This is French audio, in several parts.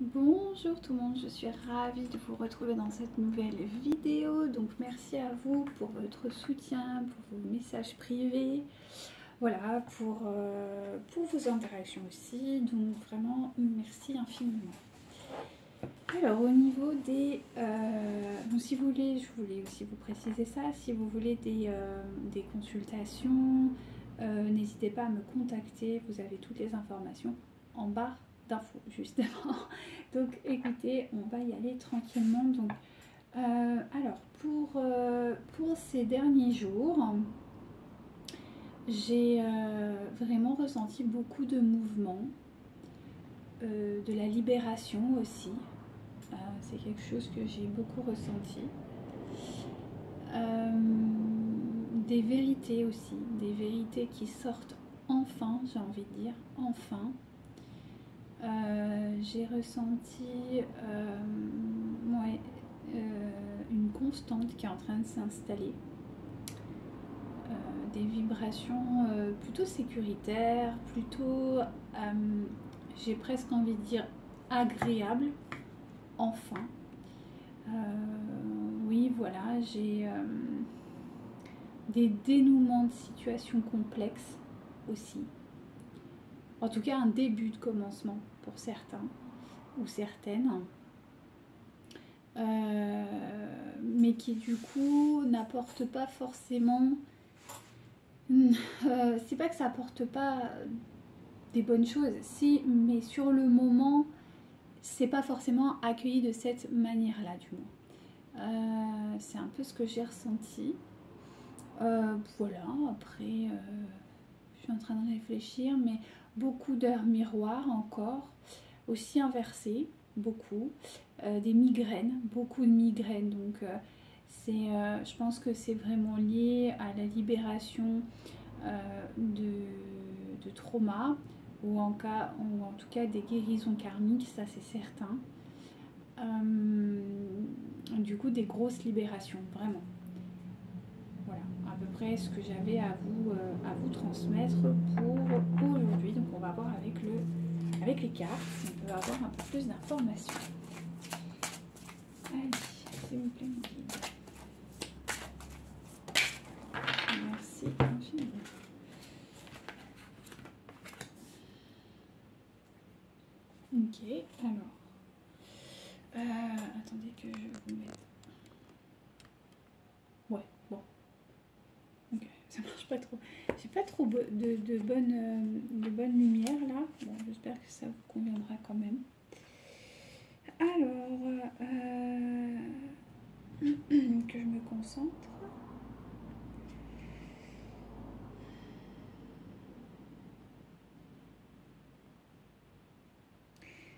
Bonjour tout le monde, je suis ravie de vous retrouver dans cette nouvelle vidéo. Donc merci à vous pour votre soutien, pour vos messages privés, voilà, pour vos interactions aussi. Donc vraiment merci infiniment. Alors au niveau des... donc si vous voulez, je voulais aussi vous préciser ça, si vous voulez des consultations, n'hésitez pas à me contacter, vous avez toutes les informations en barre d'infos justement. Donc écoutez, on va y aller tranquillement. Donc, alors pour ces derniers jours, j'ai vraiment ressenti beaucoup de mouvements, de la libération aussi. C'est quelque chose que j'ai beaucoup ressenti. Des vérités aussi, des vérités qui sortent enfin, j'ai envie de dire, enfin. J'ai ressenti ouais, une constante qui est en train de s'installer, des vibrations plutôt sécuritaires, plutôt, j'ai presque envie de dire, agréables, enfin. Oui, voilà, j'ai des dénouements de situations complexes aussi. En tout cas, un début de commencement pour certains ou certaines. Mais qui du coup n'apporte pas forcément... c'est pas que ça apporte pas des bonnes choses, si, mais sur le moment, c'est pas forcément accueilli de cette manière-là, du moins. C'est un peu ce que j'ai ressenti. Voilà, après, je suis en train de réfléchir, mais beaucoup d'heures miroirs encore, aussi inversées, beaucoup. Des migraines, beaucoup de migraines, donc je pense que c'est vraiment lié à la libération de traumas ou en tout cas des guérisons karmiques, ça c'est certain. Du coup des grosses libérations, vraiment. Voilà, à peu près ce que j'avais à vous transmettre pour aujourd'hui. Donc on va voir avec les cartes, on peut avoir un peu plus d'informations. Allez, s'il vous plaît, mon guide. Merci infiniment. Ok, alors. Attendez que je vous mette. Ouais, bon. Ok, ça marche pas trop. J'ai pas trop de bonne lumière là. Bon, j'espère que ça vous conviendra quand même. Alors, que je me concentre.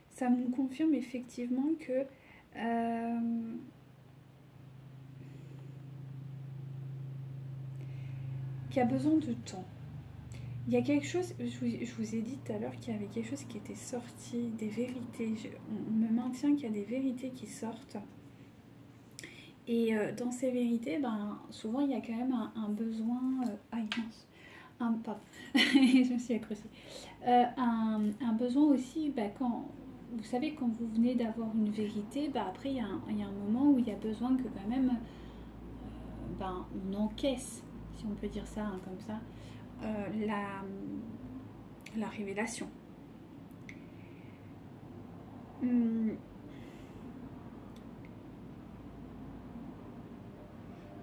Ça me confirme effectivement que qu'il y a besoin de temps. Il y a quelque chose, je vous ai dit tout à l'heure qu'il y avait quelque chose qui était sorti, des vérités. On me maintient qu'il y a des vérités qui sortent. Et dans ces vérités, ben, souvent il y a quand même un besoin... aïe mince, pardon, je me suis accrochée. Un besoin aussi, ben, quand... Vous savez, quand vous venez d'avoir une vérité, ben, après il y a un moment où il y a besoin que quand même ben, on encaisse, si on peut dire ça, hein, comme ça, la révélation.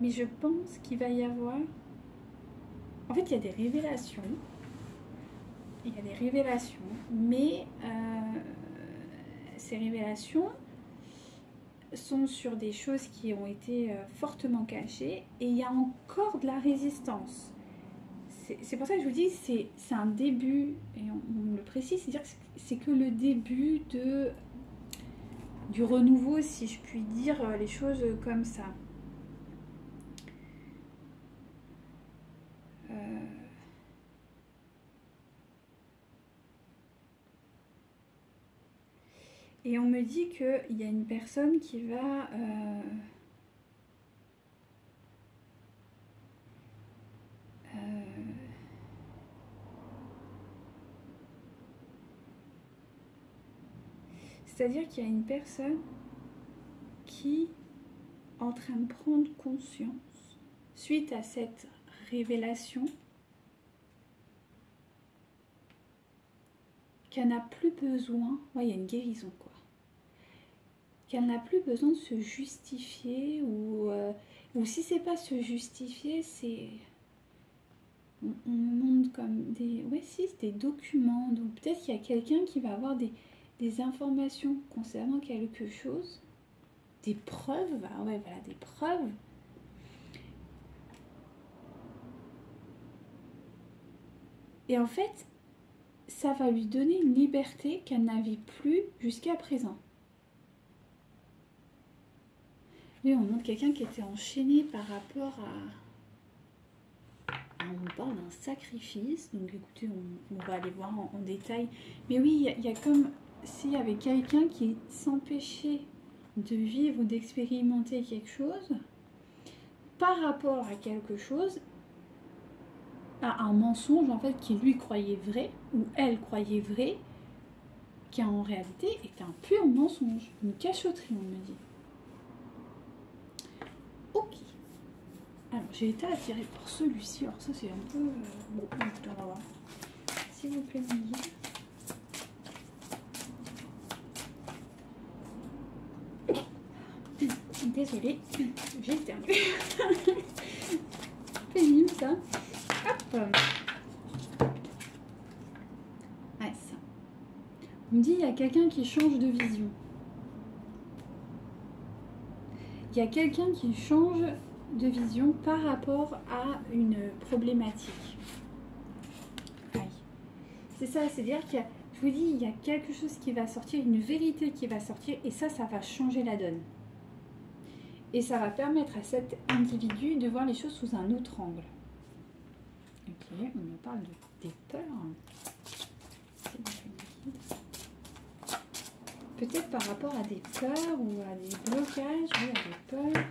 Mais je pense qu'il va y avoir... En fait, il y a des révélations. Il y a des révélations, mais ces révélations sont sur des choses qui ont été fortement cachées et il y a encore de la résistance. C'est pour ça que je vous dis, c'est un début, et on le précise, c'est-à-dire que c'est que le début du renouveau, si je puis dire les choses comme ça. Et on me dit qu'il y a une personne qui va... C'est-à-dire qu'il y a une personne qui est en train de prendre conscience, suite à cette révélation, qu'elle n'a plus besoin, ouais, il y a une guérison quoi, qu'elle n'a plus besoin de se justifier ou si c'est pas se justifier, c'est on montre comme des, ouais si, des documents, donc peut-être qu'il y a quelqu'un qui va avoir des informations concernant quelque chose, des preuves, ah ouais voilà, des preuves. Et en fait, ça va lui donner une liberté qu'elle n'avait plus jusqu'à présent. Lui, on montre quelqu'un qui était enchaîné par rapport à... On parle d'un sacrifice, donc écoutez, on va aller voir en détail. Mais oui, il y a comme s'il y avait quelqu'un qui s'empêchait de vivre ou d'expérimenter quelque chose par rapport à quelque chose, à un mensonge en fait qui lui croyait vrai, ou elle croyait vrai, qui en réalité est un pur mensonge, une cachotterie on me dit. Ok. Alors j'ai été attirée par celui-ci, alors ça c'est un peu... Bon, écoutez, on va voir. S'il vous plaît, mon guide. Désolée, j'ai éternué. Pénible ça. Hop. Ouais, ça. On me dit il y a quelqu'un qui change de vision. Il y a quelqu'un qui change de vision par rapport à une problématique. Ouais. C'est ça, c'est-à-dire qu'il y a, je vous dis, il y a quelque chose qui va sortir, une vérité qui va sortir, et ça va changer la donne. Et ça va permettre à cet individu de voir les choses sous un autre angle. Ok, on me parle des peurs. Peut-être par rapport à des peurs ou à des blocages, oui, à des peurs.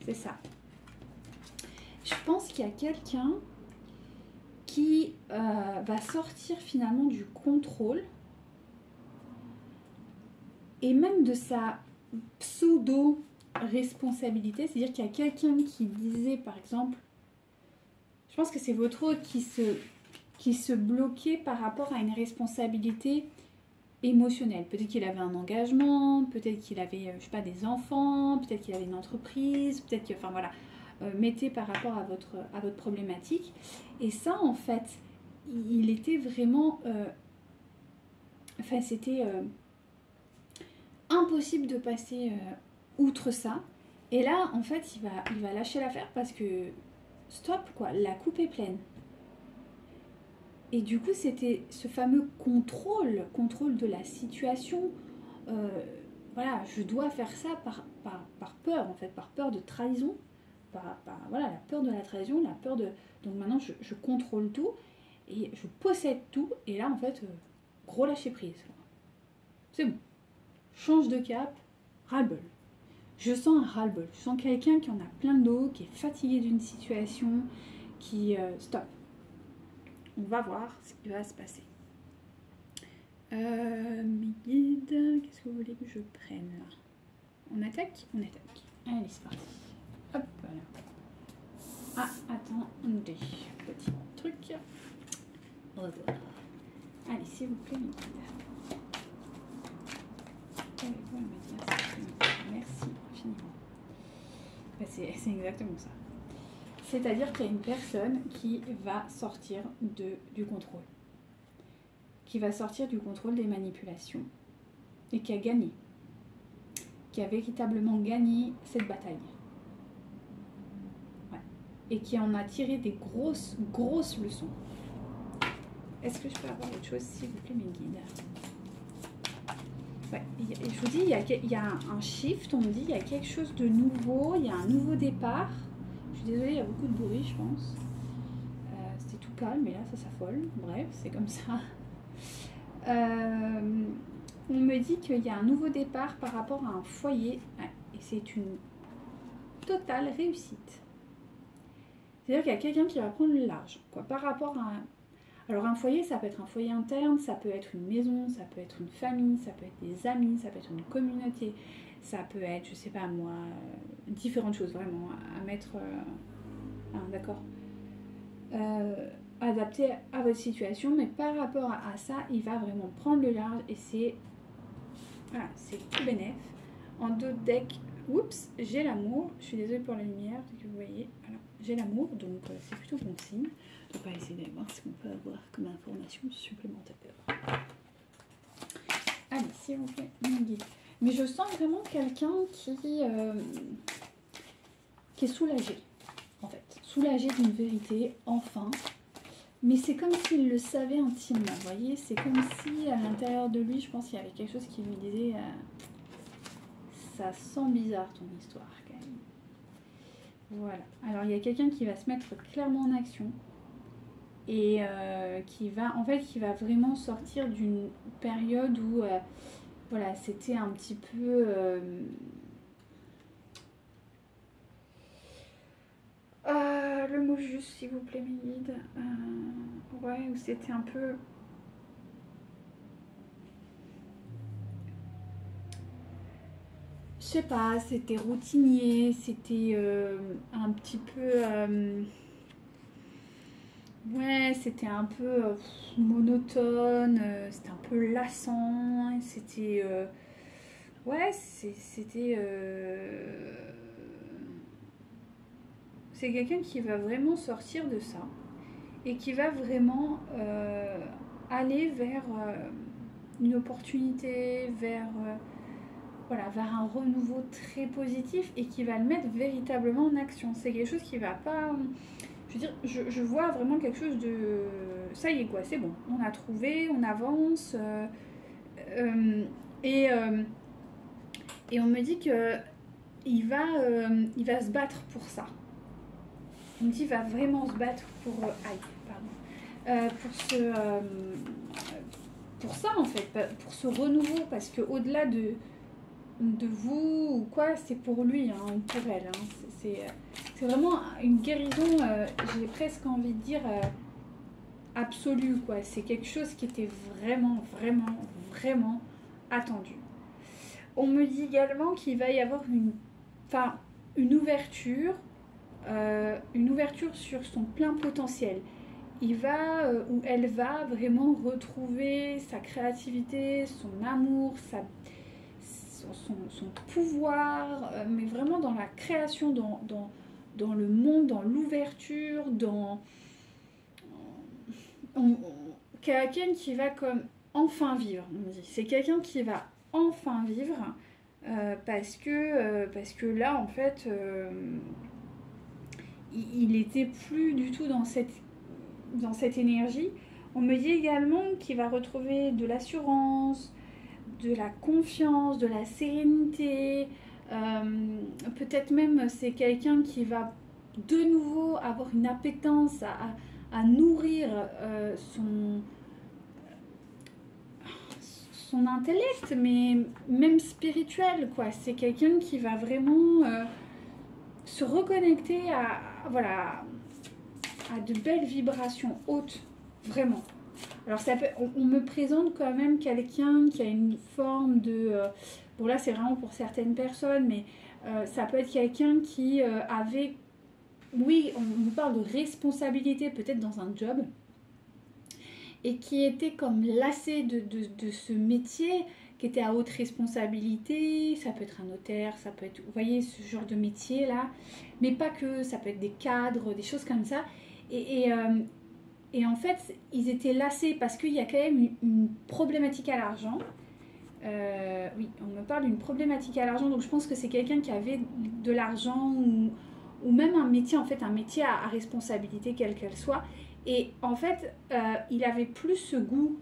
C'est ça. Je pense qu'il y a quelqu'un qui va sortir finalement du contrôle et même de sa pseudo-responsabilité. C'est-à-dire qu'il y a quelqu'un qui disait, par exemple, je pense que c'est votre autre qui se bloquait par rapport à une responsabilité émotionnelle. Peut-être qu'il avait un engagement, peut-être qu'il avait, je sais pas, des enfants, peut-être qu'il avait une entreprise, peut-être que, enfin voilà, mettez par rapport à votre problématique. Et ça, en fait, il était vraiment, enfin, c'était impossible de passer outre ça. Et là, en fait, il va lâcher l'affaire parce que, stop, quoi, la coupe est pleine. Et du coup, c'était ce fameux contrôle de la situation. Voilà, je dois faire ça par peur, en fait, par peur de trahison. Voilà, la peur de la trahison, la peur de... Donc maintenant, je contrôle tout et je possède tout. Et là, en fait, gros lâcher prise. C'est bon. Change de cap, ras-le-bol. Je sens un ras-le-bol. Je sens quelqu'un qui en a plein le dos, qui est fatigué d'une situation, qui... stop. On va voir ce qui va se passer. Mes guides, qu'est-ce que vous voulez que je prenne là? On attaque? On attaque. Allez, c'est parti. Hop, voilà. Ah, attendez. Petit truc. Allez, s'il vous plaît, mes guides. Qu'avez-vous à me dire? Merci infiniment. Ben, c'est exactement ça. C'est-à-dire qu'il y a une personne qui va sortir du contrôle. Qui va sortir du contrôle des manipulations. Et qui a gagné. Qui a véritablement gagné cette bataille. Ouais. Et qui en a tiré des grosses leçons. Est-ce que je peux avoir autre chose, s'il vous plaît, mes guides? Ouais. Je vous dis, il y a un shift, on me dit, il y a quelque chose de nouveau, il y a un nouveau départ. Je suis désolée, il y a beaucoup de bruit, je pense. C'était tout calme, mais là, ça s'affole. Bref, c'est comme ça. On me dit qu'il y a un nouveau départ par rapport à un foyer. Et c'est une totale réussite. C'est-à-dire qu'il y a quelqu'un qui va prendre le large, quoi, par rapport Alors un foyer, ça peut être un foyer interne, ça peut être une maison, ça peut être une famille, ça peut être des amis, ça peut être une communauté, ça peut être, je sais pas moi, différentes choses vraiment à mettre, d'accord, adapté à votre situation, mais par rapport à ça, il va vraiment prendre le large et c'est, voilà, c'est tout bénef. En d'autres decks, oups, j'ai l'amour, je suis désolée pour la lumière, que vous voyez, voilà, j'ai l'amour, donc c'est plutôt bon signe. On va essayer d'aller voir ce qu'on peut avoir comme information supplémentaire. Allez, s'il vous plaît, mon guide. Mais je sens vraiment quelqu'un qui est soulagé, en fait. Soulagé d'une vérité, enfin. Mais c'est comme s'il le savait intimement, vous voyez. C'est comme si, à l'intérieur de lui, je pense qu'il y avait quelque chose qui lui disait ça sent bizarre, ton histoire, quand même. Voilà. Alors, il y a quelqu'un qui va se mettre clairement en action. Et qui va vraiment sortir d'une période où voilà, c'était un petit peu le mot juste s'il vous plaît mes guides, ouais, où c'était un peu je sais pas, c'était routinier, c'était un petit peu ouais, c'était un peu monotone, c'était un peu lassant, c'était ouais, c'était c'est quelqu'un qui va vraiment sortir de ça et qui va vraiment aller vers une opportunité, vers voilà, vers un renouveau très positif et qui va le mettre véritablement en action. C'est quelque chose qui va pas, je veux dire, je vois vraiment quelque chose de ça y est quoi, c'est bon, on a trouvé, on avance et on me dit que il va se battre pour ça. On me dit qu'il va vraiment se battre pour pour ça en fait, pour ce renouveau, parce que au-delà de vous ou quoi, c'est pour lui hein, ou pour elle. Hein. C'est vraiment une guérison, j'ai presque envie de dire absolue quoi. C'est quelque chose qui était vraiment, vraiment, vraiment attendu. On me dit également qu'il va y avoir une ouverture sur son plein potentiel. Il va ou elle va vraiment retrouver sa créativité, son amour, son pouvoir, mais vraiment dans la création, dans le monde, dans l'ouverture, dans quelqu'un qui va comme enfin vivre, on me dit. C'est quelqu'un qui va enfin vivre parce que là en fait il était plus du tout dans cette énergie. On me dit également qu'il va retrouver de l'assurance, de la confiance, de la sérénité. Peut-être même c'est quelqu'un qui va de nouveau avoir une appétence à nourrir son intellect, mais même spirituel, quoi. C'est quelqu'un qui va vraiment se reconnecter à de belles vibrations hautes, vraiment. Alors on me présente quand même quelqu'un qui a une forme de... bon là c'est vraiment pour certaines personnes, mais ça peut être quelqu'un qui avait... Oui, on nous parle de responsabilité peut-être dans un job, et qui était comme lassé de ce métier, qui était à haute responsabilité. Ça peut être un notaire, ça peut être, vous voyez, ce genre de métier là, mais pas que, ça peut être des cadres, des choses comme ça. Et en fait, ils étaient lassés parce qu'il y a quand même une problématique à l'argent. Oui, on me parle d'une problématique à l'argent, donc je pense que c'est quelqu'un qui avait de l'argent ou même un métier, en fait, un métier à responsabilité, quelle qu'elle soit. Et en fait, il avait plus ce goût,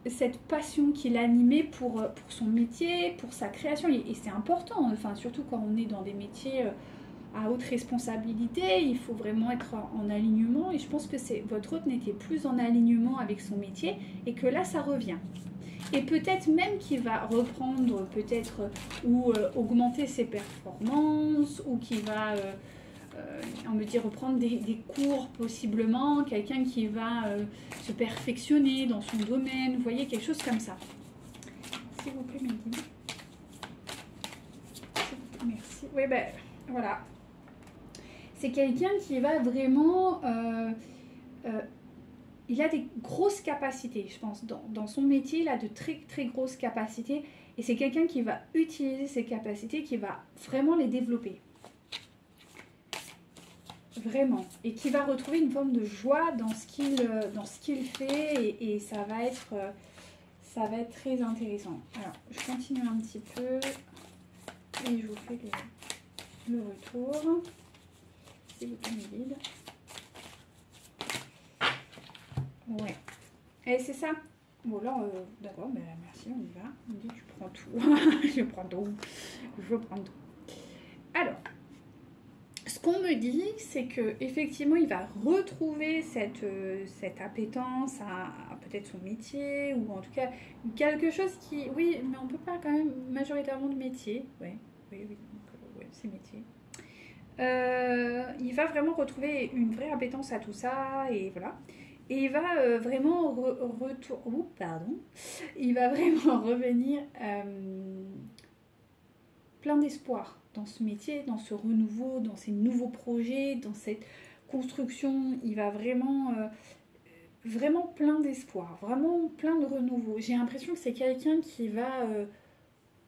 cette passion qui l'animait pour son métier, pour sa création. Et c'est important, enfin, surtout quand on est dans des métiers à haute responsabilité, il faut vraiment être en alignement. Et je pense que votre hôte n'était plus en alignement avec son métier et que là, ça revient. Et peut-être même qu'il va reprendre, peut-être, ou augmenter ses performances, ou qu'il va... on me dit reprendre des cours possiblement, quelqu'un qui va se perfectionner dans son domaine, vous voyez, quelque chose comme ça. S'il vous plaît, mes guides. Merci. Oui, ben voilà. C'est quelqu'un qui va vraiment... il a des grosses capacités, je pense. Dans son métier, il a de très très grosses capacités. Et c'est quelqu'un qui va utiliser ces capacités, qui va vraiment les développer. Vraiment. Et qui va retrouver une forme de joie dans ce qu'il fait. Et ça va être très intéressant. Alors, je continue un petit peu. Et je vous fais le retour. Si vous pouvez me guider. Ouais. Et c'est ça. Bon, là, d'accord, ben, merci, on y va. On me dit, tu prends tout. Je prends tout. Je prends tout. Alors, ce qu'on me dit, c'est que effectivement, il va retrouver cette appétence à peut-être son métier, ou en tout cas, quelque chose qui... Oui, mais on peut pas quand même majoritairement de métier. Ouais, oui, donc, ouais, c'est métier. Il va vraiment retrouver une vraie appétence à tout ça, et voilà. Et il va vraiment il va vraiment revenir plein d'espoir dans ce métier, dans ce renouveau, dans ces nouveaux projets, dans cette construction. Il va vraiment, vraiment plein d'espoir, vraiment plein de renouveau. J'ai l'impression que c'est quelqu'un qui va,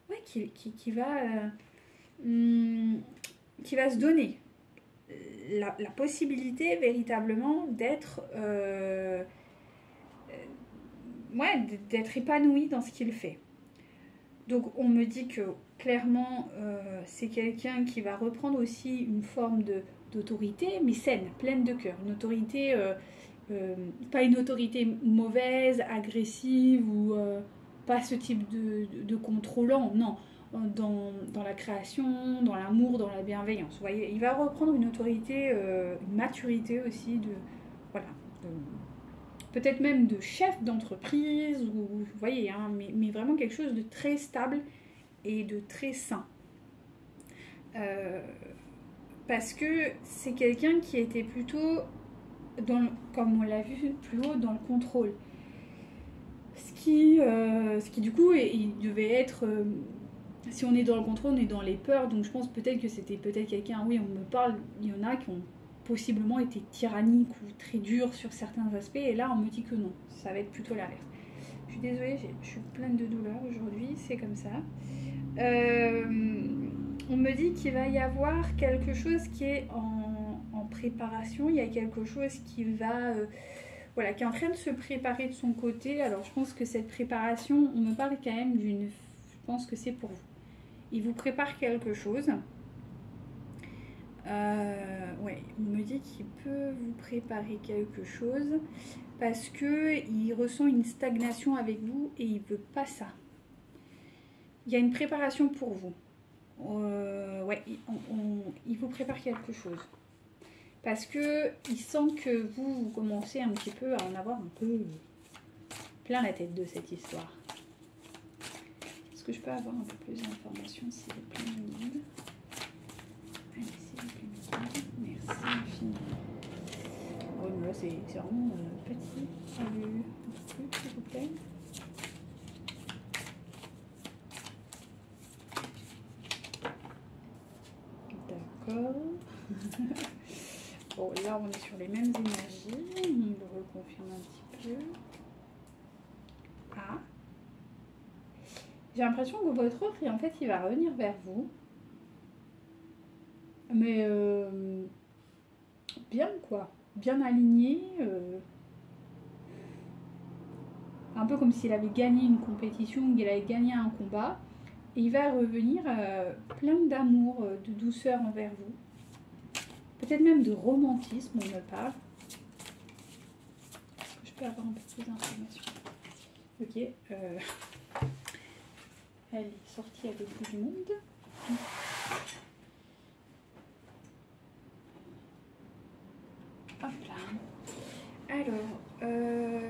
ouais, qui va se donner la possibilité véritablement d'être d'être épanoui dans ce qu'il fait. Donc on me dit que clairement c'est quelqu'un qui va reprendre aussi une forme d'autorité, mais saine, pleine de cœur. Une autorité, pas une autorité mauvaise, agressive ou pas ce type de contrôlant, non. Dans la création, dans l'amour, dans la bienveillance. Vous voyez, il va reprendre une autorité, une maturité aussi voilà, peut-être même de chef d'entreprise, ou vous voyez, hein, mais vraiment quelque chose de très stable et de très sain. Parce que c'est quelqu'un qui était plutôt, comme on l'a vu plus haut, dans le contrôle. Ce qui du coup, il devait être... si on est dans le contrôle, on est dans les peurs, donc je pense peut-être que c'était quelqu'un, oui, on me parle, il y en a qui ont possiblement été tyranniques ou très durs sur certains aspects, et là on me dit que non, ça va être plutôt l'inverse. Je suis désolée, je suis pleine de douleur aujourd'hui, c'est comme ça. On me dit qu'il va y avoir quelque chose qui est en préparation, il y a quelque chose qui va... voilà, qui est en train de se préparer de son côté. Alors je pense que cette préparation, on me parle quand même d'une... Je pense que c'est pour vous. Il vous prépare quelque chose. Ouais, il me dit qu'il peut vous préparer quelque chose parce qu'il ressent une stagnation avec vous et il ne veut pas ça. Il y a une préparation pour vous. Ouais, il vous prépare quelque chose. Parce qu'il sent que vous commencez un petit peu à en avoir un peu plein la tête de cette histoire. Est-ce que je peux avoir un peu plus d'informations, s'il vous plaît, Mélanie? Allez, s'il vous plaît, Mélanie. Merci infiniment. Oh, mais là, c'est vraiment petit. Un peu plus, s'il vous plaît. D'accord. Bon, là, on est sur les mêmes énergies. On le reconfirme un petit peu. Ah. J'ai l'impression que votre offre, en fait, il va revenir vers vous. Mais bien, quoi. Bien aligné. Un peu comme s'il avait gagné une compétition, qu'il avait gagné un combat. Et il va revenir plein d'amour, de douceur envers vous. Peut-être même de romantisme, on me parle. Est-ce que je peux avoir un peu plus d'informations? Ok. Elle est sortie avec tout le monde. Hop là. Alors,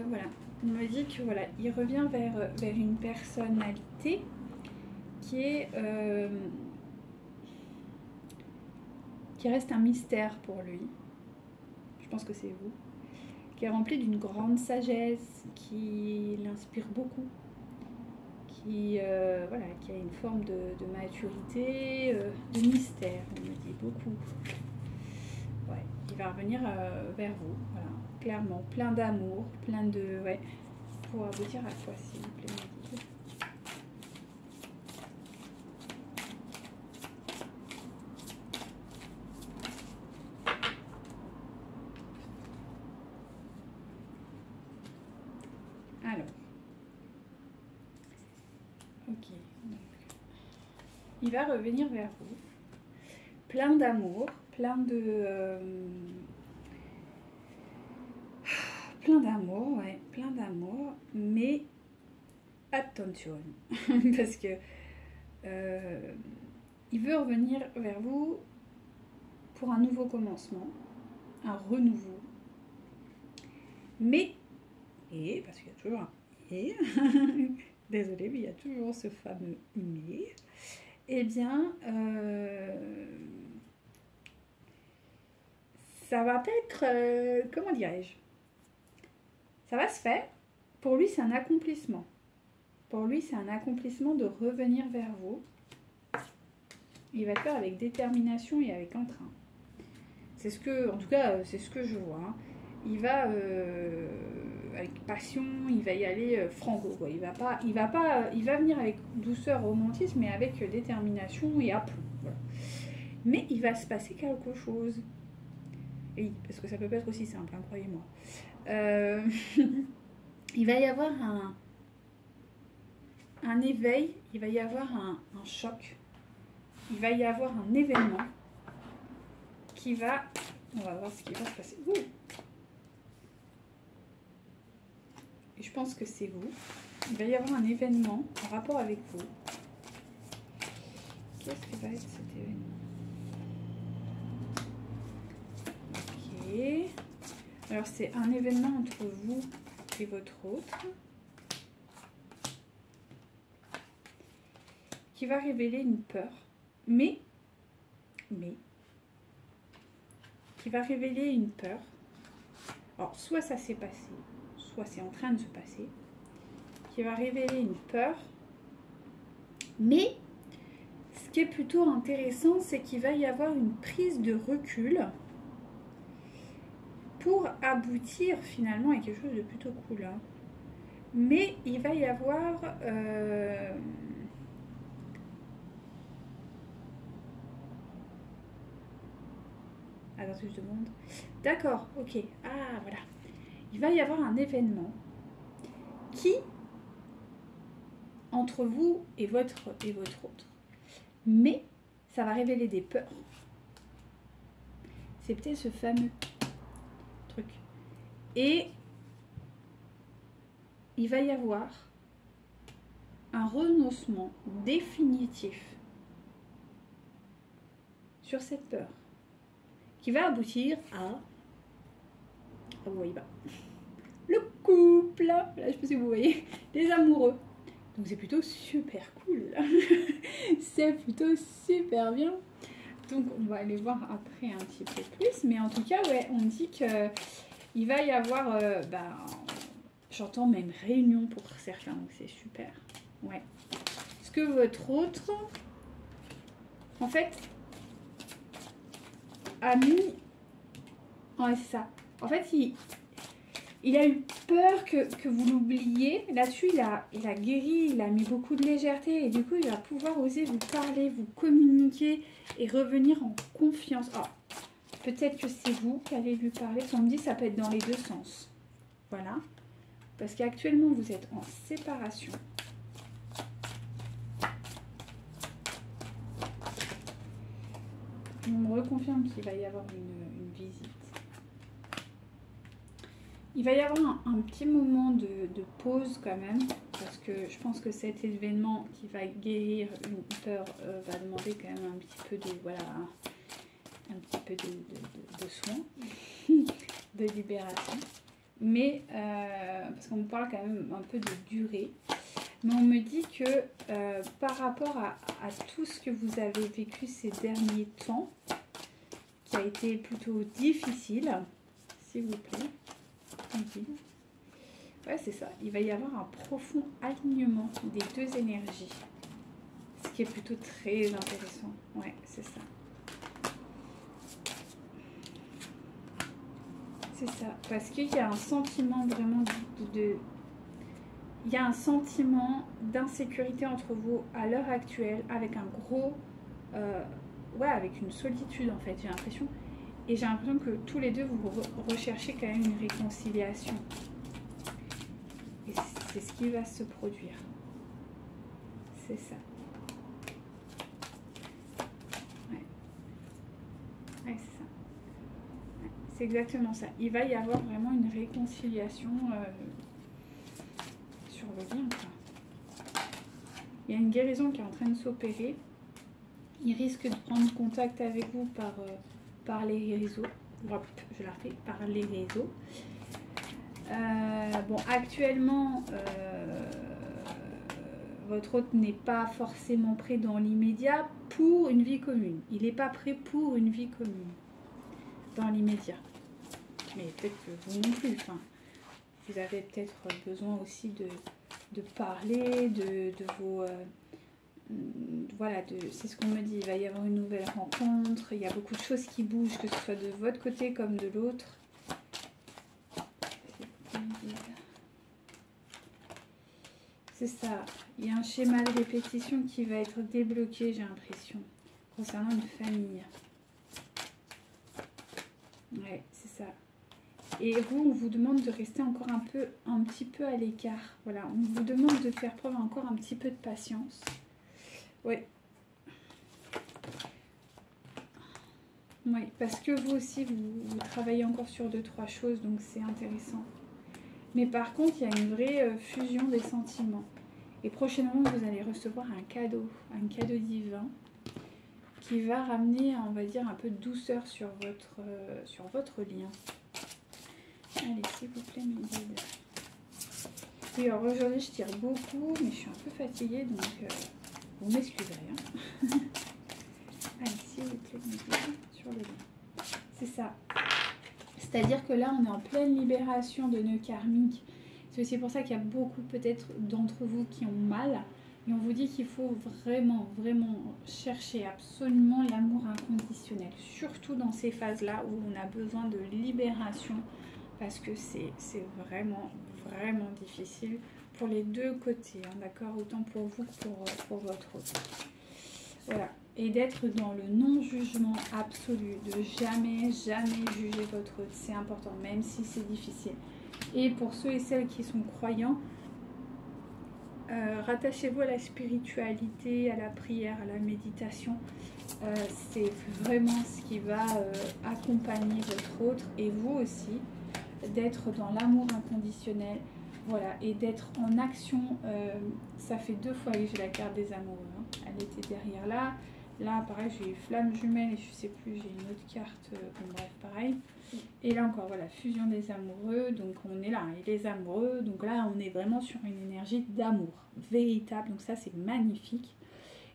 voilà. On me dit que voilà, il revient vers une personnalité qui qui reste un mystère pour lui. Je pense que c'est vous. Qui est rempli d'une grande sagesse, qui l'inspire beaucoup, qui, voilà, qui a une forme de maturité, de mystère, on me dit beaucoup. Ouais, il va revenir vers vous, voilà, clairement, plein d'amour, plein de... Ouais, pour aboutir à quoi, s'il vous plaît, me dites-le. Alors, ok, donc, il va revenir vers vous, plein d'amour, plein d'amour, ouais, plein d'amour, mais attention, parce que il veut revenir vers vous pour un nouveau commencement, un renouveau, mais, et, parce qu'il y a toujours un et, désolée, mais il y a toujours ce fameux mais, eh bien, ça va pas être, comment dirais-je, ça va se faire. Pour lui, c'est un accomplissement. Pour lui, c'est un accomplissement de revenir vers vous. Il va le faire avec détermination et avec entrain. C'est ce que, en tout cas, c'est ce que je vois. Hein. Il va avec passion, il va y aller franco. Quoi. Il va venir avec douceur, romantisme, mais avec détermination et aplomb. Voilà. Mais il va se passer quelque chose. Oui, parce que ça peut pas être aussi simple, hein, croyez-moi. Il va y avoir un éveil, il va y avoir un choc, il va y avoir un événement qui va... On va voir ce qui va se passer. Ouh. Et je pense que c'est vous. Il va y avoir un événement en rapport avec vous. Qu'est-ce que va être cet événement? Ok. Alors c'est un événement entre vous et votre autre qui va révéler une peur, mais qui va révéler une peur. Alors soit ça s'est passé, soit c'est en train de se passer, qui va révéler une peur, mais ce qui est plutôt intéressant, c'est qu'il va y avoir une prise de recul pour aboutir finalement à quelque chose de plutôt cool. Hein. Mais il va y avoir... Attends, je demande. D'accord, ok. Ah, voilà. Il va y avoir un événement qui, entre vous et votre autre, mais ça va révéler des peurs. C'est peut-être ce fameux truc. Et il va y avoir un renoncement définitif sur cette peur qui va aboutir à... Ah, vous voyez pas. Le couple. Là, je sais pas si vous voyez. Les amoureux. Donc c'est plutôt super cool. C'est plutôt super bien. Donc on va aller voir après un petit peu plus. Mais en tout cas, ouais, on dit que il va y avoir... j'entends même réunion pour certains. Donc c'est super. Ouais. Est-ce que votre autre... En fait... a mis... Ouais, c'est ça. En fait, il a eu peur que vous l'oubliez. Là-dessus, il a guéri, il a mis beaucoup de légèreté. Et du coup, il va pouvoir oser vous parler, vous communiquer et revenir en confiance. Oh, peut-être que c'est vous qui allez lui parler. On me dit que ça peut être dans les deux sens. Voilà. Parce qu'actuellement, vous êtes en séparation. On me reconfirme qu'il va y avoir une visite. Il va y avoir un petit moment de pause quand même, parce que je pense que cet événement qui va guérir une peur va demander quand même un petit peu de, voilà, un petit peu de soin, de libération. Mais, parce qu'on me parle quand même un peu de durée, mais on me dit que par rapport à tout ce que vous avez vécu ces derniers temps, qui a été plutôt difficile, s'il vous plaît. Okay. Ouais, c'est ça. Il va y avoir un profond alignement des deux énergies. Ce qui est plutôt très intéressant. Ouais, c'est ça. C'est ça. Parce qu'il y a un sentiment vraiment il y a un sentiment d'insécurité entre vous à l'heure actuelle, avec un gros... ouais, avec une solitude en fait, j'ai l'impression. Et j'ai l'impression que tous les deux, vous recherchez quand même une réconciliation. Et c'est ce qui va se produire. C'est ça. Ouais. Ouais, c'est ça. Ouais, c'est exactement ça. Il va y avoir vraiment une réconciliation sur le lien, quoi. Il y a une guérison qui est en train de s'opérer. Il risque de prendre contact avec vous par les réseaux. Hop, je la refais, par les réseaux. Bon, actuellement, votre hôte n'est pas forcément prêt dans l'immédiat pour une vie commune. Il n'est pas prêt pour une vie commune dans l'immédiat. Mais peut-être que vous non plus. Enfin, vous avez peut-être besoin aussi de parler, de vos... voilà, c'est ce qu'on me dit. Il va y avoir une nouvelle rencontre. Il y a beaucoup de choses qui bougent, que ce soit de votre côté comme de l'autre. C'est ça. Il y a un schéma de répétition qui va être débloqué, j'ai l'impression, concernant une famille. Ouais, c'est ça. Et vous, on vous demande de rester encore un petit peu à l'écart. Voilà, on vous demande de faire preuve encore un petit peu de patience. Oui. Oui, parce que vous aussi, vous travaillez encore sur 2-3 choses, donc c'est intéressant. Mais par contre, il y a une vraie fusion des sentiments. Et prochainement, vous allez recevoir un cadeau divin qui va ramener, on va dire, un peu de douceur sur votre lien. Allez, s'il vous plaît, mes guides. Oui, alors aujourd'hui, je tire beaucoup, mais je suis un peu fatiguée, donc vous m'excuserez. Hein. Allez, s'il vous plaît, mes guides, sur le lien. C'est ça. C'est-à-dire que là, on est en pleine libération de nœuds karmiques. C'est aussi pour ça qu'il y a beaucoup peut-être d'entre vous qui ont mal. Et on vous dit qu'il faut vraiment, vraiment chercher absolument l'amour inconditionnel. Surtout dans ces phases-là où on a besoin de libération. Parce que c'est vraiment, vraiment difficile pour les deux côtés. Hein, d'accord? Autant pour vous que pour votre autre. Voilà. Et d'être dans le non-jugement absolu. De jamais, jamais juger votre autre. C'est important, même si c'est difficile. Et pour ceux et celles qui sont croyants, rattachez-vous à la spiritualité, à la prière, à la méditation. C'est vraiment ce qui va accompagner votre autre et vous aussi, d'être dans l'amour inconditionnel, voilà, et d'être en action. Ça fait 2 fois que j'ai la carte des amoureux. Hein. Elle était derrière là. Là, pareil, j'ai eu flamme jumelle et je sais plus, j'ai une autre carte. Bon, bref, pareil. Et là encore, voilà, fusion des amoureux, donc on est là, et les amoureux, donc là on est vraiment sur une énergie d'amour, véritable, donc ça c'est magnifique.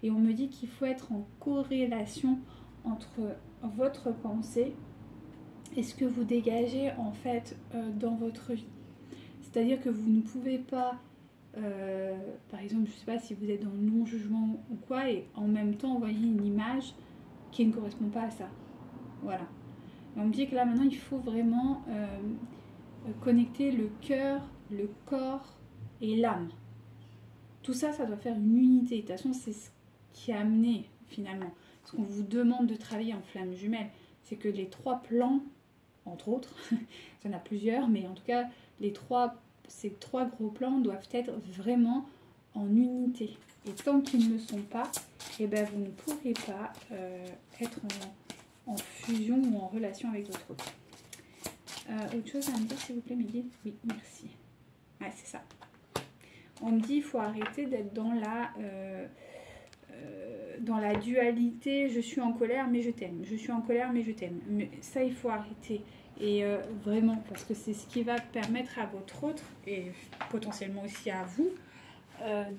Et on me dit qu'il faut être en corrélation entre votre pensée et ce que vous dégagez en fait dans votre vie. C'est-à-dire que vous ne pouvez pas, par exemple, je ne sais pas si vous êtes dans le non-jugement ou quoi, et en même temps envoyer une image qui ne correspond pas à ça. Voilà. On me dit que là maintenant il faut vraiment connecter le cœur, le corps et l'âme. Tout ça, ça doit faire une unité. De toute façon, c'est ce qui a amené finalement. Ce qu'on vous demande de travailler en flamme jumelle, c'est que les 3 plans, entre autres, il y en a plusieurs, mais en tout cas, ces 3 gros plans doivent être vraiment en unité. Et tant qu'ils ne le sont pas, eh ben, vous ne pourrez pas être en fusion ou en relation avec votre autre. Autre chose à me dire, s'il vous plaît, mes guides? Oui, merci. Ouais, c'est ça. On me dit qu'il faut arrêter d'être dans la dualité. Je suis en colère, mais je t'aime. Je suis en colère, mais je t'aime. Ça, il faut arrêter. Et vraiment, parce que c'est ce qui va permettre à votre autre, et potentiellement aussi à vous,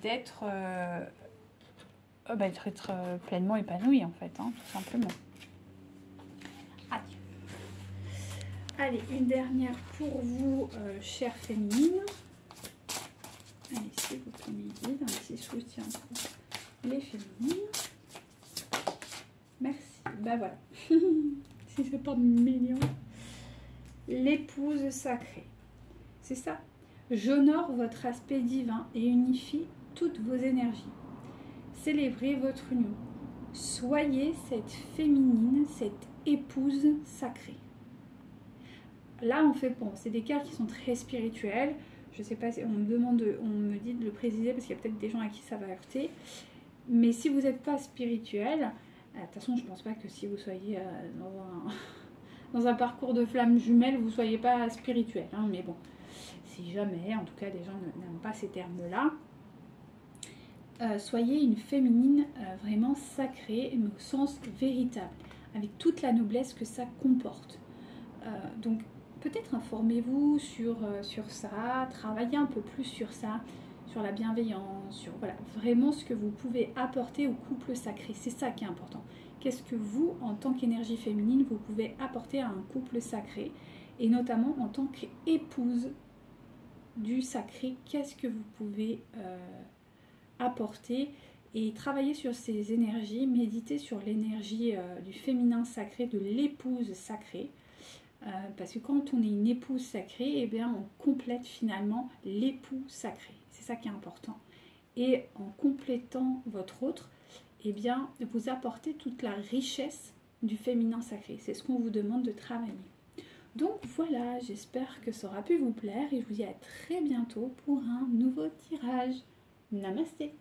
d'être pleinement épanoui, en fait, hein, tout simplement. Allez, une dernière pour vous, chère féminine. Allez, s'il vous plaît, mes guides, un petit soutien pour les féminines. Merci. Bah voilà. Si c'est pas mignon. L'épouse sacrée. C'est ça. J'honore votre aspect divin et unifie toutes vos énergies. Célébrez votre union. Soyez cette féminine, cette épouse sacrée. Là, on fait bon, c'est des cartes qui sont très spirituelles. Je sais pas si on me dit de le préciser parce qu'il y a peut-être des gens à qui ça va heurter. Mais si vous n'êtes pas spirituel, de toute façon, je pense pas que si vous soyez dans un parcours de flammes jumelles, vous ne soyez pas spirituel. Hein, mais bon, si jamais, en tout cas, des gens n'aiment pas ces termes-là, soyez une féminine vraiment sacrée, mais au sens véritable, avec toute la noblesse que ça comporte. Donc, peut-être informez-vous sur ça, travaillez un peu plus sur ça, sur la bienveillance, sur voilà, vraiment ce que vous pouvez apporter au couple sacré. C'est ça qui est important. Qu'est-ce que vous, en tant qu'énergie féminine, vous pouvez apporter à un couple sacré, et notamment en tant qu'épouse du sacré, qu'est-ce que vous pouvez apporter, et travailler sur ces énergies, méditer sur l'énergie du féminin sacré, de l'épouse sacrée. Parce que quand on est une épouse sacrée, eh bien, on complète finalement l'époux sacré. C'est ça qui est important. Et en complétant votre autre, eh bien, vous apportez toute la richesse du féminin sacré. C'est ce qu'on vous demande de travailler. Donc voilà, j'espère que ça aura pu vous plaire et je vous dis à très bientôt pour un nouveau tirage. Namasté!